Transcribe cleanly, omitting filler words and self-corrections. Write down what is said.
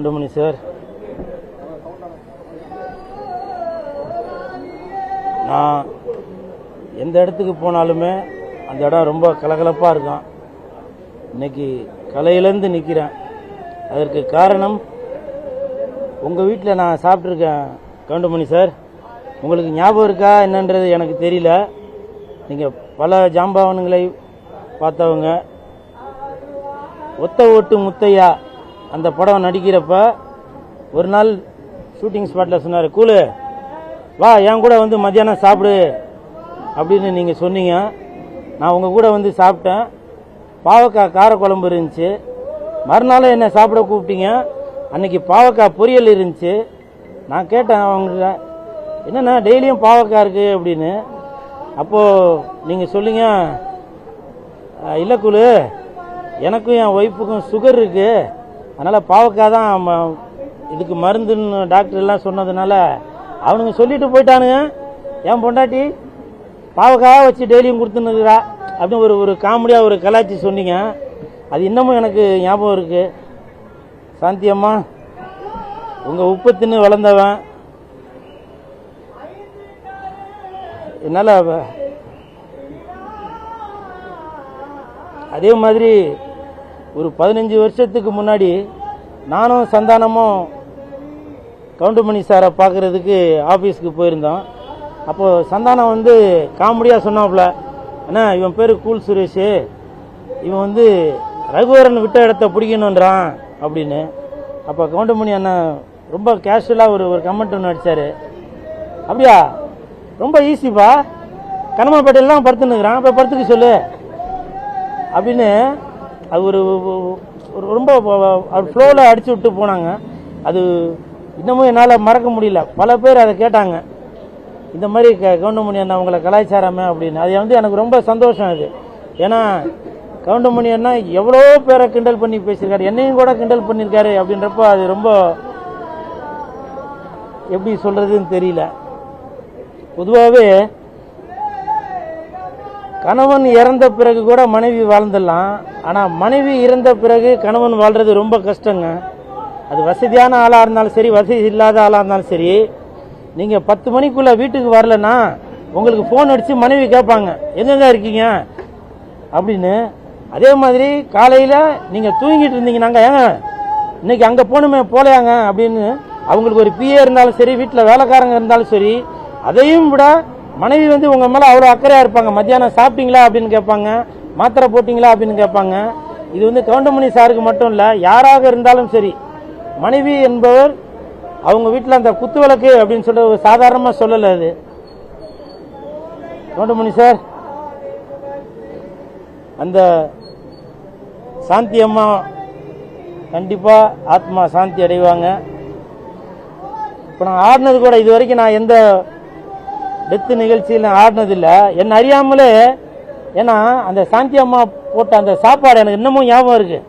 Goundamani sir, நான் எந்த இடத்துக்கு போனாலுமே அந்த இடம் ரொம்ப கலகலப்பாக இருக்கும். இன்னைக்கு கலையிலேருந்து நிற்கிறேன். அதற்கு காரணம் உங்கள் வீட்டில் நான் சாப்பிட்ருக்கேன். கவுண்டமணி சார், உங்களுக்கு ஞாபகம் இருக்கா என்னன்றது எனக்கு தெரியல. நீங்கள் பல ஜாம்பவான்களை பார்த்தவங்க. ஒத்த ஓட்டு முத்தையா அந்த படம் நடிக்கிறப்ப ஒரு நாள் ஷூட்டிங் ஸ்பாட்டில் சொன்னார், கூலு வா என் கூட வந்து மத்தியானம் சாப்பிடு அப்படின்னு நீங்கள் சொன்னீங்க. நான் உங்கள் கூட வந்து சாப்பிட்டேன். பாவக்காய் காரக்குழம்பு இருந்துச்சு. மறுநாள் என்னை சாப்பிட கூப்பிட்டீங்க. அன்னைக்கு பாவக்காய் பொரியல் இருந்துச்சு. நான் கேட்டேன் அவங்கள்ட்ட, என்னென்னா டெய்லியும் பாவக்காய் இருக்குது அப்படின்னு. அப்போது நீங்கள் சொல்லிங்க, இல்லை கூலு, எனக்கும் என் ஒய்ஃபுக்கும் சுகர் இருக்குது, அதனால் பாவக்காய் தான் இதுக்கு மருந்துன்னு டாக்டர் எல்லாம் சொன்னதுனால அவனுங்க சொல்லிட்டு போயிட்டானுங்க. என் பொண்டாட்டி பாவக்காய் வச்சு டெய்லியும் கொடுத்துன்னுக்குறா அப்படின்னு ஒரு காமெடியாக ஒரு கலாச்சி சொன்னீங்க. அது இன்னமும் எனக்கு ஞாபகம் இருக்குது. சாந்தியம்மா, உங்கள் உப்பு தின்னு வளர்ந்தவன். என்னால் அதே மாதிரி ஒரு 15 வருஷத்துக்கு முன்னாடி நானும் சந்தானமும் கவுண்டமணி சாரை பார்க்குறதுக்கு ஆஃபீஸுக்கு போயிருந்தோம். அப்போது சந்தானம் வந்து காமெடியாக சொன்னாப்புல, அண்ணா இவன் பேர் கூல் சுரேஷ், இவன் வந்து ரகுவரன் விட்ட இடத்த பிடிக்கணுன்றான் அப்படின்னு. அப்போ கவுண்டமணி அண்ணன் ரொம்ப கேஷுவலாக ஒரு கமெண்ட் ஒன்று அடித்தார். அப்படியா, ரொம்ப ஈஸிப்பா, கனமாப்பேட்டையெல்லாம் படுத்துன்னுக்குறான், இப்போ படுத்துக்க சொல்லு அப்படின்னு அது ஒரு ரொம்ப ஃப்ளோவில் அடிச்சு விட்டு போனாங்க. அது இன்னமும் என்னால் மறக்க முடியல. பல பேர் அதை கேட்டாங்க, இந்த மாதிரி கவுண்டமணி அண்ணா உங்களை கலாச்சாரமே அப்படின்னு. அது வந்து எனக்கு ரொம்ப சந்தோஷம். அது ஏன்னா கவுண்டமணி அண்ணா எவ்வளோ பேரை கிண்டல் பண்ணி பேசியிருக்காரு, என்னையும் கூட கிண்டல் பண்ணியிருக்காரு அப்படின்றப்போ அது ரொம்ப எப்படி சொல்கிறதுன்னு தெரியல. பொதுவாகவே கணவன் இறந்த பிறகு கூட மனைவி வாழ்ந்துடலாம். ஆனால் மனைவி இறந்த பிறகு கணவன் வாழ்றது ரொம்ப கஷ்டங்க. அது வசதியான ஆளாக இருந்தாலும் சரி, வசதி இல்லாத ஆளாக இருந்தாலும் சரி, நீங்கள் 10 மணிக்குள்ளே வீட்டுக்கு வரலன்னா உங்களுக்கு ஃபோன் அடித்து மனைவி கேட்பாங்க, எங்கெங்க இருக்கீங்க அப்படின்னு. அதே மாதிரி காலையில் நீங்கள் தூங்கிட்டு இருந்தீங்கன்னாங்க, ஏங்க இன்னைக்கு அங்கே போகணுமே போலையாங்க அப்படின்னு அவங்களுக்கு ஒரு பிஏ இருந்தாலும் சரி, வீட்டில் வேலைக்காரங்க இருந்தாலும் சரி, அதையும் விட மனைவி வந்து உங்கள் மேலே அவ்வளோ அக்கறையாக இருப்பாங்க. மத்தியானம் சாப்பிட்டீங்களா அப்படின்னு கேட்பாங்க, மாத்திரை போட்டிங்களா அப்படின்னு கேட்பாங்க. இது வந்து கவுண்டமணி சாருக்கு மட்டும் இல்லை, யாராக இருந்தாலும் சரி, மனைவி என்பவர் அவங்க வீட்டில் அந்த குத்து விளக்கு அப்படின்னு சொல்ல சாதாரணமாக சொல்லலை. அது கவுண்டமணி சார், அந்த சாந்தி அம்மா கண்டிப்பாக ஆத்மா சாந்தி அடைவாங்க. இப்போ நான் ஆடினது கூட இது வரைக்கும் நான் எந்த டெத்து நிகழ்ச்சியில் ஆடினதில்லை, என்ன அறியாமலே. ஏன்னா அந்த சாந்தி அம்மா போட்ட அந்த சாப்பாடு எனக்கு இன்னமும் ஞாபகம் இருக்குது.